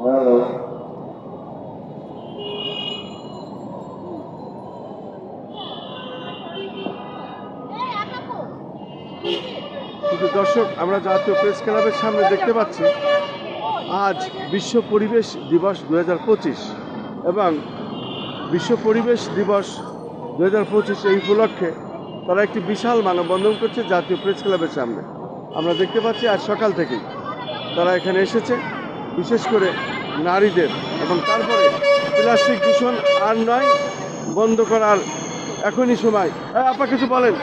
কিন্তু দর্শক, আমরা জাতীয় প্রেস ক্লাবের সামনে দেখতে পাচ্ছি আজ বিশ্ব পরিবেশ দিবস 2025 এবং বিশ্ব পরিবেশ দিবস 2025 এই উপলক্ষে তারা একটি বিশাল মানববন্ধন করছে জাতীয় প্রেস ক্লাবের সামনে। আমরা দেখতে পাচ্ছি আজ সকাল থেকেই তারা এখানে এসেছে, বিশেষ করে নারীদের, এবং তারপরে প্লাস্টিক দূষণ আর নয়, বন্ধ করার এখনই সময়। আপা কিছু বলেন,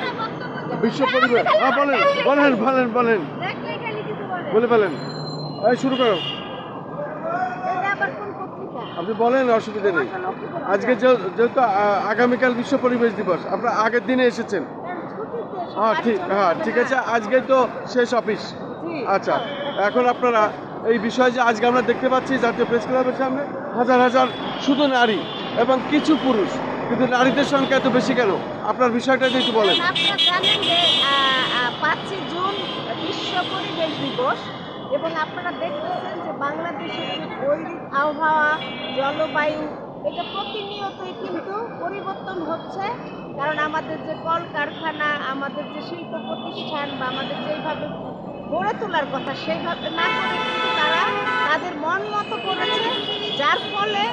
বিশ্ব পরিবেশ, বলেন বলেন বলেন বলেন বলে ফেলেন, শুরু করো, আপনি বলেন, অসুবিধা নেই। আজকে যেহেতু আগামীকাল বিশ্ব পরিবেশ দিবস, আপনারা আগের দিনে এসেছেন। ঠিক আছে, আজকে তো শেষ অফিস। আচ্ছা, এখন আপনারা এই বিষয়ে যে আজকে আমরা দেখতে পাচ্ছি জাতীয় প্রেস ক্লাবের সামনে হাজার হাজার শুধু নারী এবং কিছু পুরুষ, কিন্তু নারীদের সংখ্যা এত বেশি কেন? আপনার বিষয়টা যদি একটু বলেন। আপনারা জানেন যে 5 জুন বিশ্ব পরিবেশ দিবস, এবং আপনারা দেখতেছেন যে বাংলাদেশের যে বৈরিক আবহাওয়া, জলবায়ু, এটা প্রতিনিয়তই কিন্তু পরিবর্তন হচ্ছে। কারণ আমাদের যে কলকারখানা, আমাদের যে শিল্প প্রতিষ্ঠান বা আমাদের যেভাবে গড়ে তোলার কথা সেইভাবে না করে কিন্তু তারা তাদের মন মতো করেছে, যার ফলে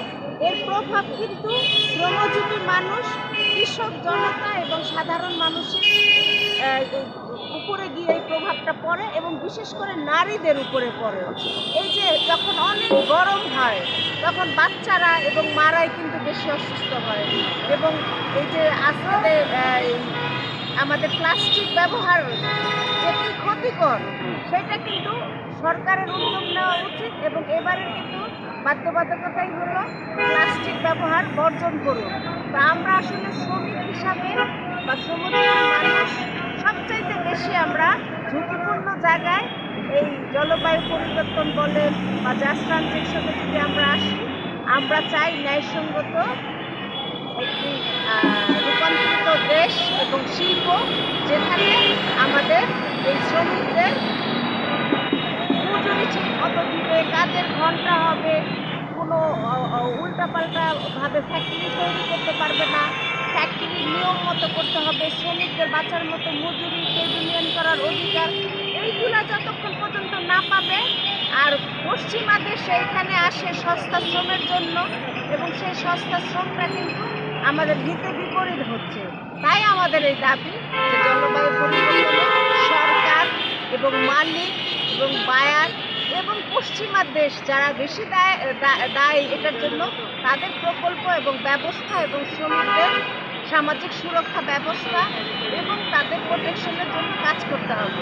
এর প্রভাব কিন্তু শ্রমজীবী মানুষ, কৃষক জনতা এবং সাধারণ মানুষের উপরে গিয়ে এই প্রভাবটা পড়ে, এবং বিশেষ করে নারীদের উপরে পড়ে। এই যে যখন অনেক গরম হয় তখন বাচ্চারা এবং মারাই কিন্তু বেশি অসুস্থ হয়, এবং এই যে আজকে আমাদের প্লাস্টিক ব্যবহার যেটি ক্ষতিকর, সেটা কিন্তু সরকারের উদ্যোগ নেওয়া উচিত, এবং এবারের কিন্তু বাধ্যবাধকতাই হলো প্লাস্টিক ব্যবহার বর্জন করুন। তো আমরা আসলে শ্রমিক হিসাবে বা শ্রমজীবী মানুষ সবচাইতে বেশি আমরা ঝুঁকিপূর্ণ জায়গায় এই জলবায়ু পরিবর্তন বলেন বা জাস্ট ট্রানজেকশনে যদি আমরা আসি, আমরা চাই ন্যায়সঙ্গত একটি রূপান্তরিত দেশ এবং শিল্প, যেখানে আমাদের এই শ্রমিকদের মজুরি ঠিক মতো দিবে, কাজের ঘন্টা হবে, কোনো উল্টাপাল্টাভাবে ফ্যাক্টরি তৈরি করতে পারবে না, ফ্যাক্টরির নিয়ম মতো করতে হবে, শ্রমিকদের বাঁচার মতো মজুরি টেবিলিয়ন করার অধিকার, এইগুলা যতক্ষণ পর্যন্ত না পাবে, আর পশ্চিমা দেশে এখানে আসে সস্তা শ্রমের জন্য, এবং সেই সস্তা শ্রমটা কিন্তু আমাদের হিতে বিপরীত হচ্ছে। তাই আমাদের এই দাবি যে জলবায়ু পরিবর্তনে সরকার এবং মালিক এবং বায়ার এবং পশ্চিমা দেশ যারা বেশি দায়ী এটার জন্য, তাদের প্রকল্প এবং ব্যবস্থা এবং শ্রমিকদের সামাজিক সুরক্ষা ব্যবস্থা এবং তাদের প্রোটেকশনের জন্য কাজ করতে হবে।